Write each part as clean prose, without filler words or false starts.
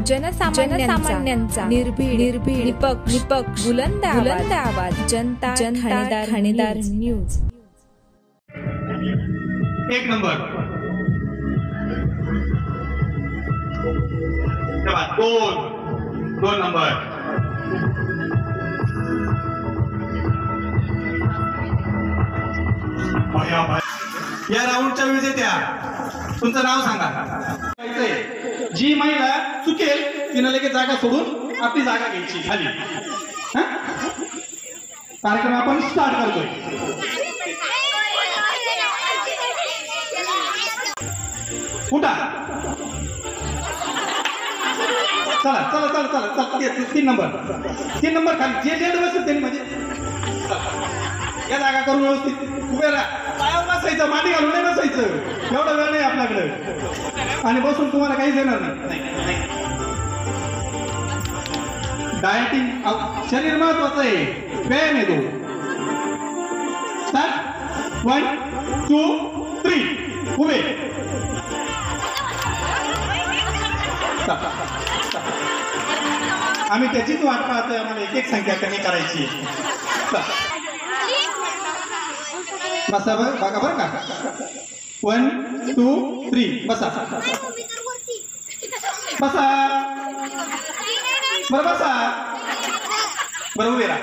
जनसामान्यांचा निर्भीड निपक्ष बुलंद आवाज जनता ठाणेदार न्यूज। एक नंबर दोन नंबर या राऊंडच्या विजेत्या तुमचं नाव सांगा। जी महिला चुकेल तिनं लगेच जागा सोडून आपली जागा घ्यायची खाली। कार्यक्रम आपण स्टार्ट करतोय। उठा चला चला चला चला चला 3 नंबर खाली जे डेड बसेल त्यांनी म्हणजे या जागा करून व्यवस्थित उभे राहा। पायावर बसायचं, माती घालून नाही बसायचं, एवढा वेळ नाही आपल्याकडे आणि बसून तुम्हाला काहीच येणार नाही। डायटिंग शरीर महत्वाचं आहे, व्यायाम आहे तो। स्टार्ट 1 2 3 उभे। आम्ही त्याचीच वाट पाहतोय, आम्हाला एक एक संख्या कमी करायची। बसा बघा बरं का 1 2 3 बसा बसा बरं बसा बरं उभे राहा।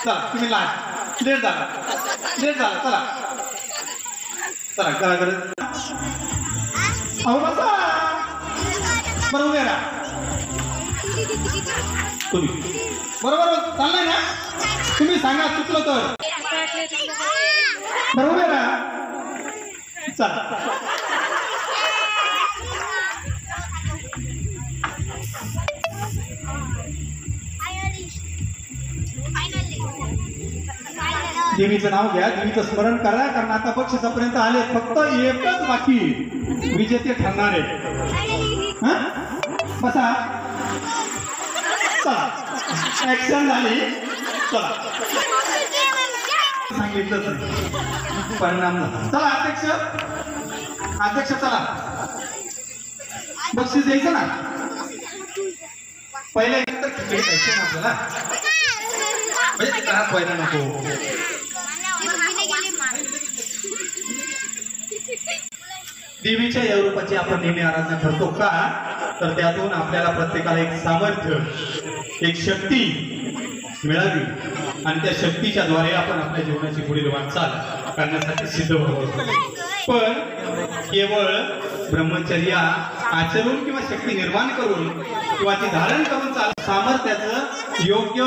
चला तुम्ही लास्ट लेट झाला चला चला करा कर अहो बसा बरं उभे राहा। तुम्ही बरोबर चाललाय ना, तुम्ही सांगा चुकलं तर बरोबर आहे। चला देवीचं नाव घ्या, देवीचं स्मरण करा, कारण आता बक्षिसापर्यंत आले, फक्त एकच बाकी विजेते ठरणार आहे। बसा चला ऍक्शन झाली। चला सांगितलं परिणाम झाला। चला अध्यक्ष चला बक्षीस द्यायचं ना, पहिले तर खिचडी खायची ना आपल्याला, म्हणजे त्रास व्हायला नको। देवीच्या या रूपाची आपण नेहमी आराधना करतो का, तर त्यातून आपल्याला प्रत्येकाला एक सामर्थ्य, एक शक्ती मिळावी आणि त्या शक्तीच्या द्वारे आपण आपल्या जीवनाची पुढील वाटचाल करण्यासाठी सिद्ध होतो। पण केवळ ब्रह्मचर्य आचरून किंवा शक्ती निर्माण करून किंवा ती धारण करून सामर्थ्याचं योग्य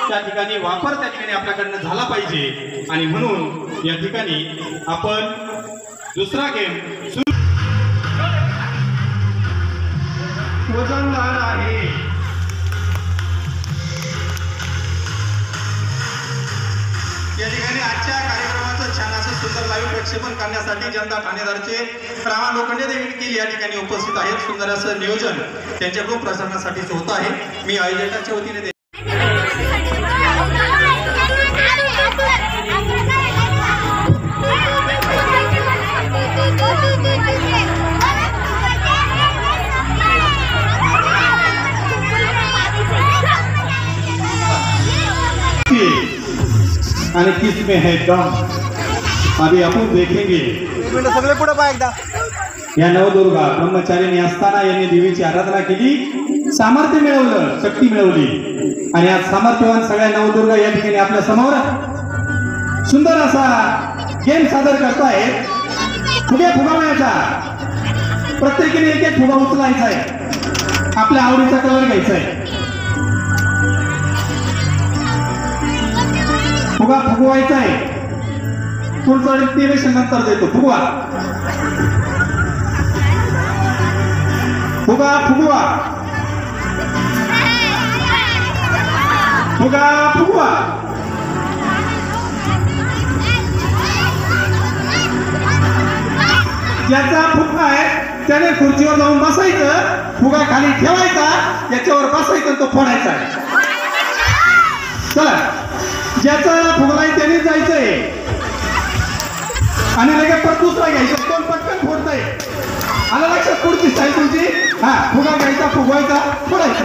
त्या ठिकाणी वापर त्या ठिकाणी आपल्याकडनं झाला पाहिजे। आणि म्हणून या ठिकाणी आपण दुसरा गेम वजनदार आहे। या ठिकाणी आजच्या कार्यक्रमाचं छान असं सुंदर लाईव्ह प्रक्षेपण करण्यासाठी जनता ठाणेदारचे रामा लोखंडे देखील या ठिकाणी उपस्थित आहेत। सुंदर असं नियोजन त्यांच्याकडून प्रसारणासाठीच होत आहे। मी आयोजकाच्या वतीने आणि किसमें है दम अभी आपण देखेंगे। सगळे पुढे पहा एकदा। या नवदुर्गा ब्रह्मचारिणी असताना यांनी देवीची आराधना केली, सामर्थ्य मिळवलं, शक्ती मिळवली आणि आज सामर्थ्यवान सगळ्या नवदुर्गा या ठिकाणी आपल्या समोर सुंदर असा गेम सादर करतायत। फुगे फुगवण्याचा, प्रत्येकाने एक एक फुगा उचलायचा आहे, आपल्या आवडीचा कलर घ्यायचा आहे। फुगा फुगवायचा आहे, पुढचं एक्टिव्हेशन नंतर देतो। फुगवा फुगा फुगवा फुगा फुगवा। ज्याचा फुगा आहे त्याने खुर्चीवर जाऊन बसायचं, फुगा खाली ठेवायचा, याच्यावर बसायचं, तो फोडायचा आहे। चला ज्याचा फुगा आहे त्याने जायचंय आणि लगेच परत दुसरा घ्यायचा, कोण पटकन फोडतंय आला लक्षात पुढची स्टाईल तुमची. हा फुगा घ्यायचा, फुगवायचा, फोडायचा.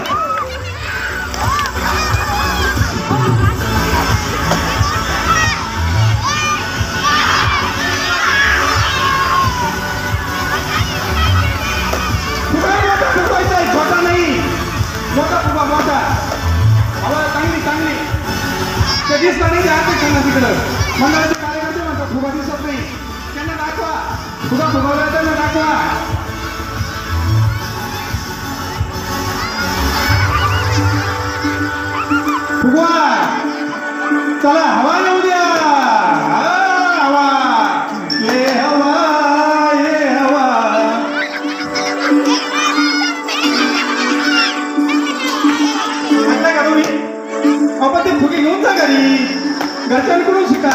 फुगवायचा आहे, छोटा नाही, मोठा फुगा, मोठा. हवा चांगली चांगली. ते दिसता नाही, त्यांना तिकडं मंडळाचे कार्यकर्ते म्हणतात फुगा दिसत नाही, त्यांना दाखवा. फुगा फुगवला त्यांना दाखवा. फुगवा. चला हवा येऊ द्या. हवा ये हवा ये हवा. ऐकलं का तुम्ही? आपण ते फुगे घेऊन जा घरी, घरच्यांकडून शिका.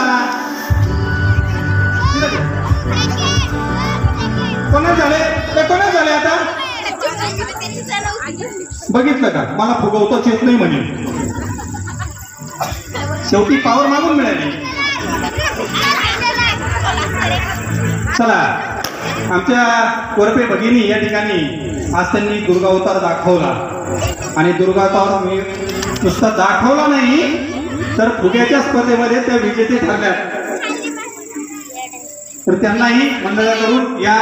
कोणा झाले ते कोणा झाले आता बघितलं का? मला फुगवताच येत नाही म्हणे. शेवटी पावर मागून मिळाली. चला आमच्या कोरपे भगिनी या ठिकाणी आज त्यांनी दुर्गावतार दाखवला. आणि दुर्गावतार मी नुसता दाखवला नाही तर फुग्याच्या स्पर्धेमध्ये त्या विजेते ठरल्या. तर त्यांनाही मंडळाकडून या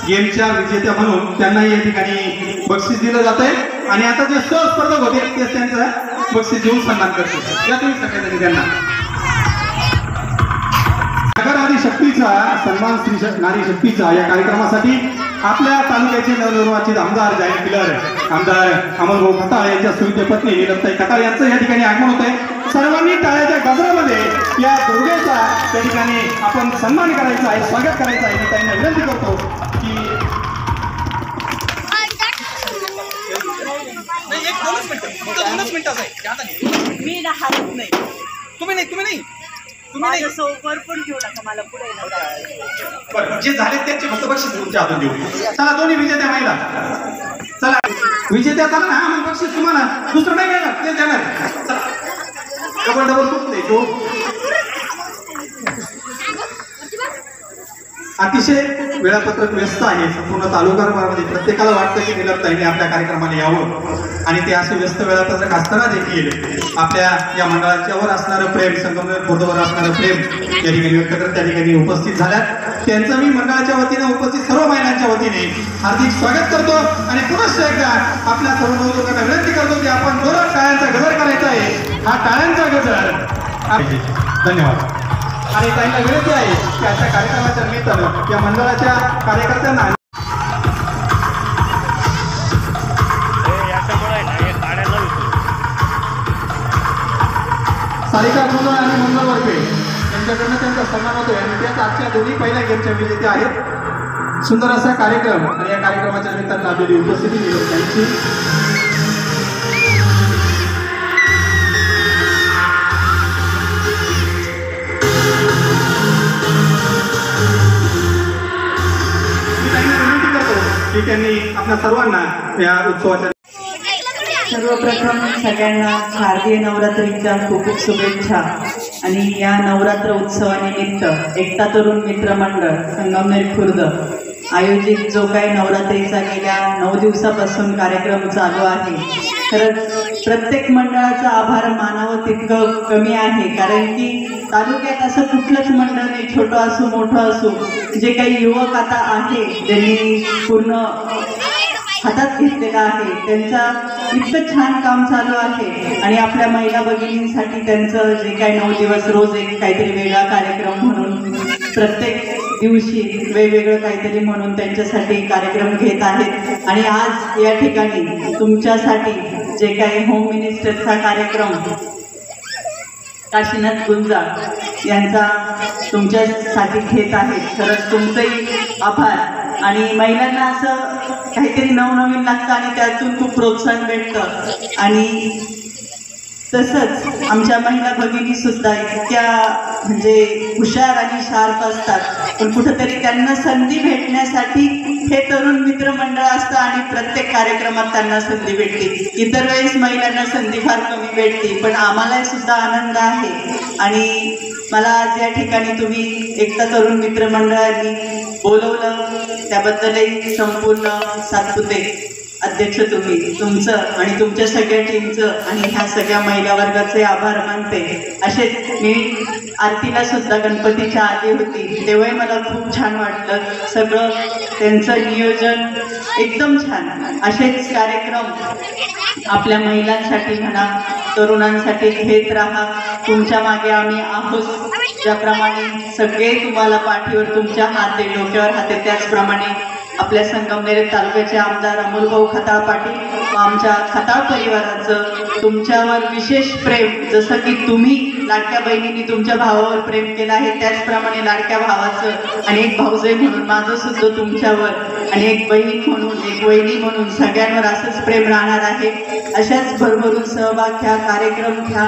गेमच्या विजेत्या म्हणून त्यांनाही या ठिकाणी बक्षीस दिलं जात आहे. आणि आता जे सहस्पर्धक होते तेच त्यांचा बक्षीस देऊन सन्मान करते. या तुम्ही सगळ्यांनी त्यांना नगर आदी शक्तीचा सन्मान स्त्री नारी शक्तीचा या कार्यक्रमासाठी आपल्या तालुक्याचे नवनिर्वाचित आमदार जाहीर किलर आमदार अमरभाऊ खताळ यांच्या सुविधे पत्नी नीलमताई खताळ यांचं या ठिकाणी आगमन होत आहे. सर्वांनी टाळ्याच्या गजरामध्ये या दुर्गेचा त्या ठिकाणी आपण सन्मान करायचा आहे, स्वागत करायचं आहे. मी त्यांना विनंती करतो की दोनच मिनिटाचा आहे. मी हारत नाही. तुम्ही नाही माझ्या सोबत पण घेऊ नका, मला पुढे बरं जे झाले त्यांचे फक्त बक्षीस तुमच्या हातून देऊ. चला दोन्ही विजेत्या महिला चला विजेत्या चला ना. मग बक्षीस तुम्हाला दुसरं नाही मिळणार, ते देणार. चला डबल डबल खूप द्यायचो. अतिशय वेळापत्रक व्यस्त आहे संपूर्ण तालुकामध्ये. प्रत्येकाला वाटतं की नीलमताईने आपल्या कार्यक्रमाला यावं आणि ते असे व्यस्त वेळापत्रक असताना देखील आपल्या या मंडळाच्यावर असणारं प्रेम, संगमनेर खुर्दवर असणारं प्रेम या ठिकाणी व्यक्त करत त्या ठिकाणी उपस्थित झाल्यात. त्यांचं मी मंडळाच्या वतीने उपस्थित सर्व महिलांच्या वतीने हार्दिक स्वागत करतो. आणि पुन्हा एकदा आपल्या सर्व नवयुवकांना विनंती करतो की आपण जोरात टाळ्यांचा गजर करायचा आहे. हा टाळ्यांचा गजर. धन्यवाद. आणि त्यांना विनंती आहे की अशा कार्यक्रमाच्या निमित्तानं या मंडळाच्या कार्यकर्त्यांना सारिका मुलं आणि मंगल वर्गे यांच्याकडनं त्यांचा सन्मान होतोय. आणि त्याच आजच्या दोन्ही पहिल्या गेमच्या विजेते आहेत. सुंदर असा कार्यक्रम आणि या कार्यक्रमाच्या निमित्तानं लाभलेली उपस्थिती त्यांची. की त्यांनी आपल्या सर्वांना या उत्सवाच्या सर्वप्रथम सगळ्यांना शारदीय नवरात्रीच्या खूप खूप शुभेच्छा. आणि या नवरात्र उत्सवानिमित्त एकता तरुण मित्र मंडळ संगमनेर खुर्द आयोजित जो काही नवरात्रीचा गेल्या 9 दिवसापासून कार्यक्रम चालू आहे, खरंच प्रत्येक मंडळाचा आभार मानावं तितकं कमी आहे. कारण की तालुक्यात असं कुठलंच मंडळ नाही, छोटं असो मोठं असो, जे काही युवक आता आहे ज्यांनी पूर्ण हातात घेतलेला आहे, त्यांचा इतकं छान काम चालू आहे. आणि आपल्या महिला भगिनींसाठी त्यांचं जे काही 9 दिवस रोज एक काहीतरी वेगळा कार्यक्रम म्हणून प्रत्येक दिवशी वेगवेगळं काहीतरी म्हणून त्यांच्यासाठी कार्यक्रम घेत आहेत. आणि आज या ठिकाणी तुमच्यासाठी जे काही होम मिनिस्टरचा कार्यक्रम काशीनाथ गुंजाळ यांचा तुमच्यासाठी घेत आहेत. खरंच तुमचंही आभार. आणि महिलांना असं काहीतरी नवनवीन लागतं आणि त्यातून खूप प्रोत्साहन भेटतं. आणि तसंच आमच्या महिला भगिनी सुद्धा इतक्या म्हणजे हुशार आणि शार्प असतात, पण कुठंतरी त्यांना संधी भेटण्यासाठी हे तरुण मित्रमंडळ असतं आणि प्रत्येक कार्यक्रमात त्यांना संधी भेटते. इतर वेळेस महिलांना संधी फार कमी भेटते, पण आम्हाला सुद्धा आनंद आहे. आणि मला आज या ठिकाणी तुम्ही एकता तरुण मित्रमंडळाने बोलवलं त्याबद्दलही संपूर्ण सातपुते अध्यक्ष तुमचं आणि तुमच्या सगळ्या टीमचं आणि ह्या सगळ्या महिला वर्गाचे आभार मानते. असेच मी आरतीला सुद्धा गणपतीच्या आली होती तेव्हाही मला खूप छान वाटलं. सगळं त्यांचं नियोजन एकदम छान. असेच कार्यक्रम आपल्या महिलांसाठी म्हणा तरुणांसाठी घेत राहा. तुमच्या मागे आम्ही आहोत. ज्याप्रमाणे सगळे तुम्हाला पाठीवर तुमच्या हात आहे डोक्यावर हात आहे त्याचप्रमाणे आपल्या संगमनेर तालुक्याचे आमदार अमोलभाऊ खताळ पाटील आमच्या खताळ परिवाराचं तुमच्यावर विशेष प्रेम. जसं की तुम्ही लाडक्या बहिणींनी तुमच्या भावावर प्रेम केलं आहे त्याचप्रमाणे लाडक्या भावाचं आणि एक भाऊजाई म्हणून माझं सुद्धा तुमच्यावर आणि एक बहीण म्हणून एक वहिनी म्हणून सगळ्यांवर असंच प्रेम राहणार आहे. अशाच भरभरून सहभाग घ्या कार्यक्रम घ्या.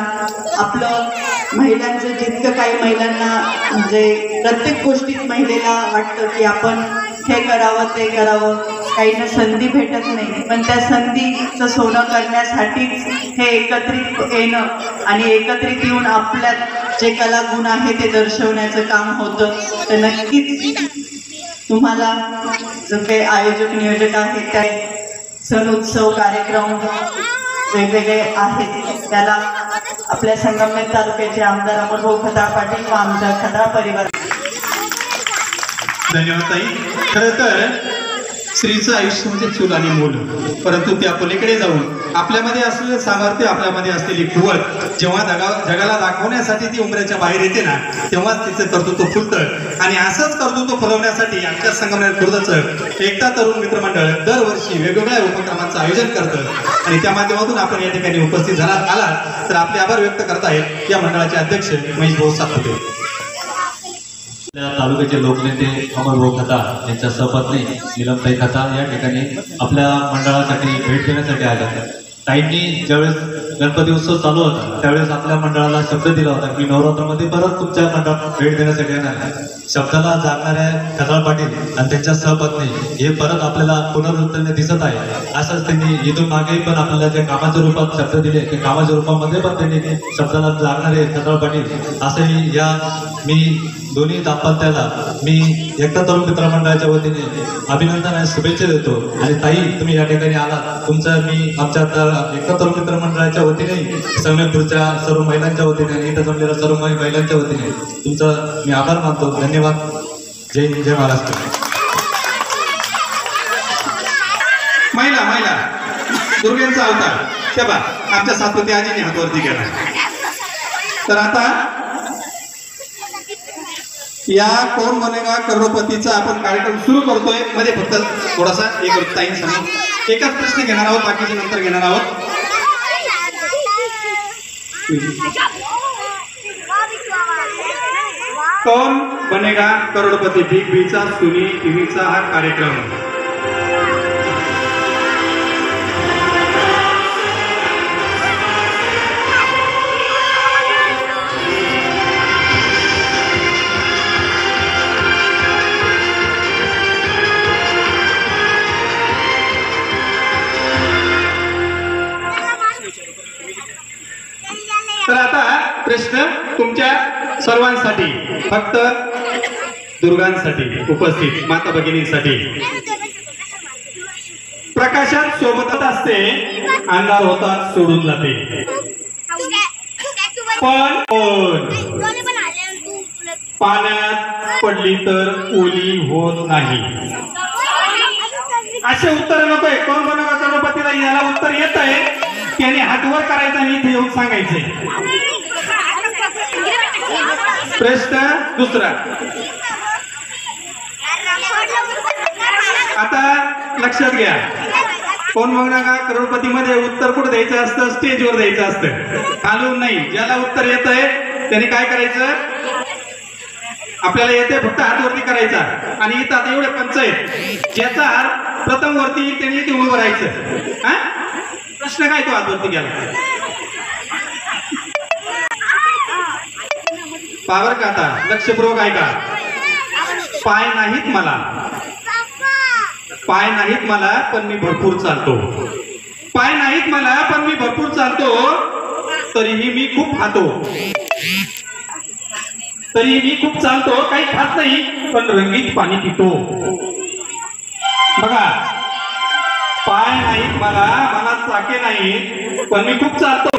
आपलं महिलांचं जितकं काही महिलांना म्हणजे प्रत्येक गोष्टीत महिलेला वाटतं की आपण हे करावं ते करावं काहींना संधी भेटत नाही पण त्या संधीचं सोनं करण्यासाठीच हे एकत्रित येणं आणि एकत्रित येऊन आपल्यात जे कलागुण आहे ते दर्शवण्याचं काम होतं. तर नक्कीच तुम्हाला जो काही आयोजक नियोजक आहेत त्या सण उत्सव कार्यक्रम वेगवेगळे आहेत त्याला आपल्या संगमनेर तालुक्याचे आमदार अमोलभाऊ खताळ पाटील व आमच्या खताळ परिवार. धन्यवाद ताई. खरं तर स्त्रीचं आयुष्य म्हणजे चूल आणि मूल, परंतु त्या पलीकडे जाऊन आपल्यामध्ये असलेलं सामर्थ्य आपल्यामध्ये असलेली कुवत जेव्हा जगाला दाखवण्यासाठी ती उमऱ्याच्या बाहेर येते ना तेव्हाच तिचं कर्तृत्व फुलतं. आणि असंच कर्तृत्व फुलवण्यासाठी आमच्या संगमनेर खुर्दचं एकता तरुण मित्रमंडळ दरवर्षी वेगवेगळ्या उपक्रमांचं आयोजन करतं आणि त्या माध्यमातून आपण या ठिकाणी उपस्थित आला तर आपले आभार व्यक्त करतायत या मंडळाचे अध्यक्ष महेश भाऊ सातपुते. तालुक्याचे लोकनेते अमोलभाऊ खताळ यांच्या सहपत्नी नीलमताई खताळ या ठिकाणी आपल्या मंडळासाठी भेट देण्यासाठी आल्या. ताईंनी ज्यावेळेस गणपती उत्सव चालू होता त्यावेळेस आपल्या मंडळाला शब्द दिला होता की नवरात्रामध्ये परत तुमच्या मंडळात भेट देण्यासाठी येणार. शब्दाला जागणाऱ्या खताळ पाटील आणि त्यांच्या सहपत्नी हे परत आपल्याला पुनरुत्थान दिसत आहे. असंच त्यांनी इथून मागे पण आपल्याला जे कामाच्या रूपात शब्द दिले ते कामाच्या रूपामध्ये पण त्यांनी शब्दाला जागणारे खताळ पाटील असंही या मी दोन्ही दाम्पत्याला मी एकता तरुण मित्रमंडळाच्या वतीने अभिनंदन आणि शुभेच्छा देतो. आणि ताई तुम्ही या ठिकाणी आलात तुमचं मी आमच्या एकता तरुण मित्रमंडळाच्या वतीने संगमनेरच्या सर्व महिलांच्या वतीने आणि इथं जमलेल्या सर्व महिलांच्या वतीने तुमचं मी आभार मानतो. धन्यवाद. जय हिंद जय महाराष्ट्र. महिला दुर्गेंचा अवतार तेव्हा आमच्या सातपुते आजीने हातवरती केला. तर आता या कोण बनेगा करोडपतीचा आपण कार्यक्रम सुरू करतोय. मध्ये फक्त थोडासा एक टाइम समोर एकच प्रश्न घेणार आहोत बाकीचे नंतर घेणार आहोत. कौन बनेगा करोडपती बिग बीचा सोनी टीव्हीचा हा कार्यक्रम. तर आता प्रश्न तुमच्या सर्वांसाठी फक्त दुर्गांसाठी उपस्थित माता भगिनींसाठी. प्रकाशात सोबतच असते अंधार होतात सोडून जाते पण पाण्यात पडली तर ओली होत नाही. असे उत्तर नकोय. कोण बनवा गणपतीला याला उत्तर येत आहे त्याने हातवर करायचं आणि इथे येऊन सांगायचे. प्रश्न दुसरा. आता लक्षात घ्या कोण बघणार का करोडपती मध्ये उत्तर कुठं द्यायचं असतं स्टेजवर द्यायचं असतं खालून नाही. ज्याला उत्तर येत आहे त्याने काय करायचं आपल्याला येते फक्त हात वरती करायचा आणि इथं आता एवढे पंच आहेत ज्याचा हात प्रथम वरती येईल त्याने इथे उभं राहायचं. हा प्रश्न काय तो हात वरती गेला पावर का आता लक्षपूर्वक ऐका. पाय नाहीत मला पाय नाहीत मला पण मी भरपूर चालतो. पाय नाहीत मला पण मी भरपूर चालतो. तरीही मी खूप खातो. तरीही मी खूप चालतो. काही खात नाही पण रंगीत पाणी पितो. बघा, पाय नाहीत मला, मला चाके नाहीत पण मी खूप चालतो.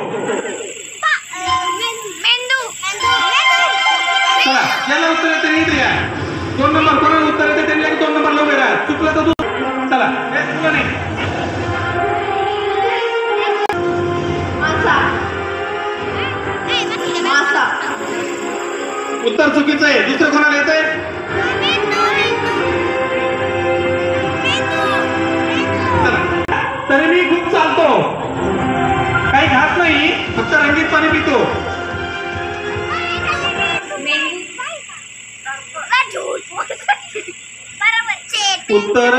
चला, याला उत्तर येते नाही द्या. 2 नंबर कोणाला उत्तर येते त्यांनी 2 नंबरला उभे राहा. चुकलं तर तू चला, चुकलं नाही. उत्तर चुकीचं आहे. दुसरं कोणाला येतंय? तरी मी खूप चालतो. काही खात नाही, फक्त रंगीत पाणी पितो. उत्तर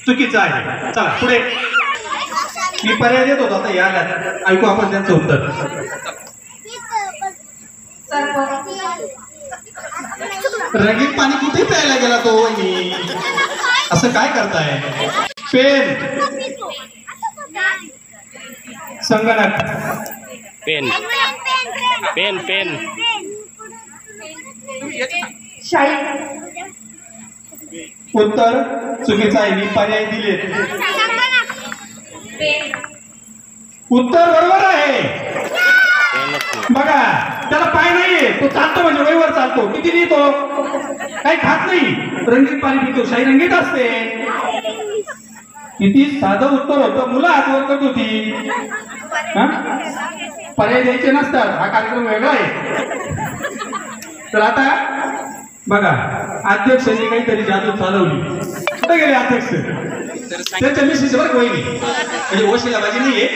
चुकीचं आहे. चला पुढे. मी पर्याय देत होतो, आता याला ऐकू आपण त्यांचं उत्तर. रंगीत पाणी कुठे प्यायला गेला तो वहिनी? असं काय करताय? पेन, संगणक, पेन पेन पेन उत्तर चुकीचं आहे. मी पर्याय दिलेत. उत्तर बरोबर आहे. बघा, त्याला पाय नाहीये, तो चालतो म्हणजे वहीवर चालतो. किती लिहितो? काही खात नाही, रंगीत पाणी पितो. शाही रंगीत असते. किती साधं उत्तर होतं. मुलं हात वर करत होती. पर्याय द्यायचे नसतात. हा कार्यक्रम वेगळा आहे. तर आता बघा, अध्यक्षांनी काहीतरी जादू चालवली. कुठे गेले अध्यक्ष? त्यांच्या मिसेसवर वहिनी म्हणजे वशिला बाजी नाहीये,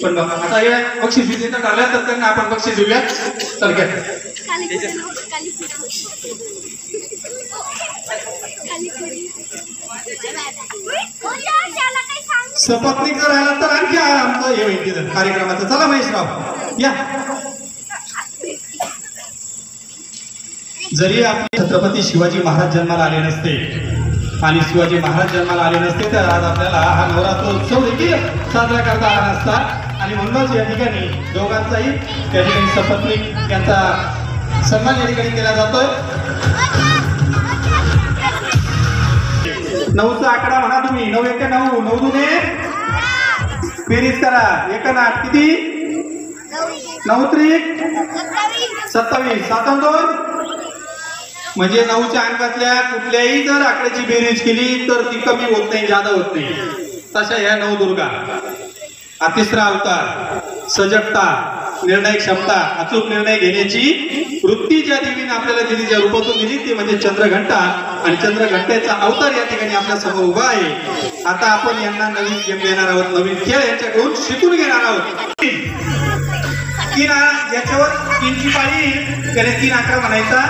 पण आता या बक्षीस विजेता ठरल्या तर त्यांना आपण बक्षीस देऊया. चल घ्या. सपत्नीक जर राहिला तर आणखी आमचं हे होईल कार्यक्रमाचं. चला महेशराव या. जरी आपले छत्रपती शिवाजी महाराज जन्माला आले नसते आणि शिवाजी महाराज जन्माला आले नसते तर आज आपल्याला हा नवरात्रोत्सव देखील साजरा करता आला नसता. आणि म्हणूनच या ठिकाणी दोघांचाही त्या ठिकाणी सपत्नीक यांचा सन्मान या ठिकाणी केला जातोय. 9चा आकडा म्हणा तुम्ही. 9 1 9, 9 2 बेरीज करा. 1 8 किती? 9 3 27, 7 2 म्हणजे 9च्या अंकातल्या कुठल्याही जर आकड्याची बेरीज केली तर ती कमी होत नाही, जादा होत नाही. तशा ह्या 9 दुर्गा. तिसरा अवतार, सजगता, निर्णय क्षमता, अचूक निर्णय घेण्याची वृत्ती ज्या देवीने आपल्याला दिली, ज्या रूपातून दिली ती म्हणजे चंद्रघंटा. आणि चंद्रघंटेचा अवतार या ठिकाणी आपल्या समोर उभा आहे. आता आपण यांना नवीन गेम देणार आहोत, नवीन खेळ यांच्याकडून शिकून घेणार आहोत. 3 याच्यावर 3ची पाळी. त्याने 3 आकडा म्हणायचा.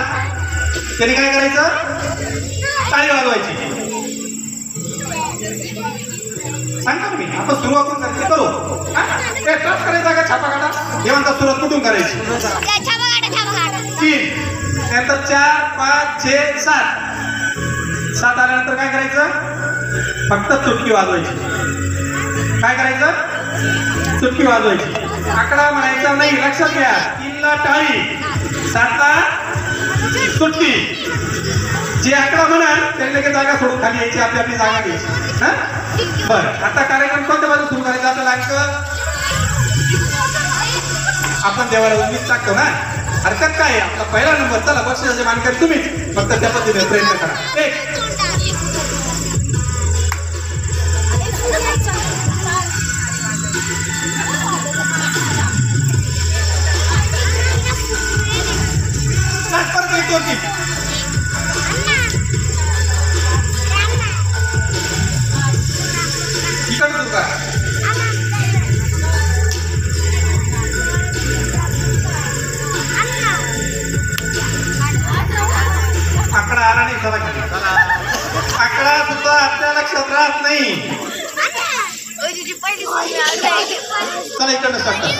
त्याने काय करायचं? टाळी वाजवायची. सांगतो मी. आपण सुरुवात करू. करायचा का छापा काढा? हे म्हणतात सुरुवात कुठून करायची? 3 नंतर 4 5 6 7 7 आल्यानंतर काय करायचं? फक्त चुटकी वाजवायची. काय करायचं? चुटकी वाजवायची. आकडा म्हणायचा नाही. लक्षात घ्या. 3 ला टाळी, 7 ला चुटकी. जे आकडा म्हणाल त्याने लगेच जागा सोडून खाली यायची. आपली जागा घ्यायची. बरं, आता कार्यक्रम कोणत्या बाजू सुरू करायचा? आपल्याला अंक आपण देवाला उन्नीस टाकतो ना. हरकत काय आहे? आपला पहिला नंबर. चला, बक्षिसाचे मानकरी तुम्हीच. फक्त त्या पद्धतीने प्रयत्न करा. 1 2 3 इकडे सुरू करा. आकडा आला नाही. चला खाली. आकडा सुद्धा आपल्या लक्षात राहत नाही. चला इकडनं स्टार्ट करा.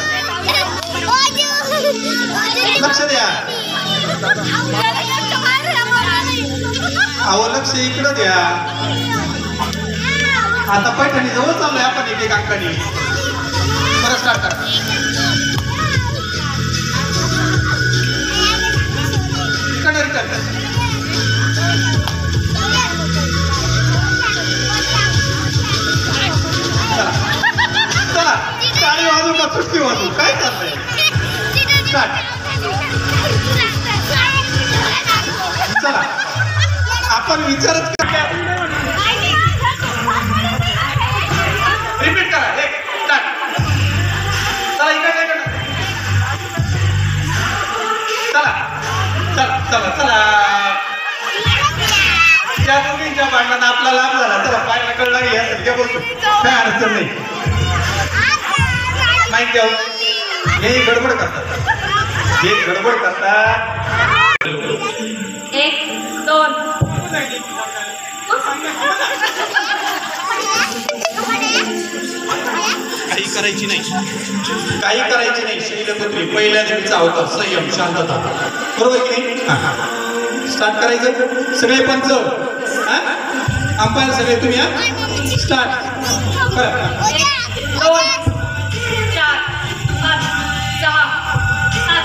लक्ष द्या. अहो लक्ष इकडं द्या. आता पैठणी जवळ चाललोय आपण एक एक अंकानी. परत स्टार्ट करा. रिटर्न चला टाळी वाजू का सुट्टी वाजू काय चाललंय. स्टार्ट. चला आपण विचारच रिपीट करा. एक स्टार्ट. चला इकडे चला चला चला चला. त्या दोघींच्या भांडणात आपला लाभ झाला. चला पाहायला कळला नाही यासाठी बोलतो काय अडचण नाही. माहिती द्यावं हे गडबड करतात. हे गडबड करतात. 1 2 काही करायची नाही. काही करायची नाही. शैलपुत्री पहिल्या दिवशीचा अवतार संयम शांतता. बरोबर की नाही. स्टार्ट करायचं सगळे पंच अंपायर सगळे तुम्ही हा स्टार्ट करा. 1 2 4 5 6 7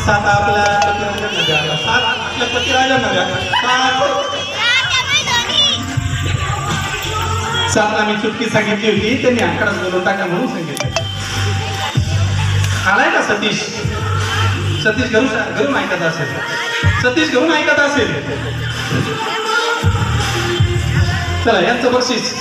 सात आपल्या सात आपल्या पतिराजांना द्या. सातला मी चुटकी सांगितली होती त्यांनी आकडाच बोलून टाका म्हणून सांगितलं. आलाय का सतीश. सतीश घरून ऐकत असेल. सतीश घरून ऐकत असेल. चला यांचं बक्षीस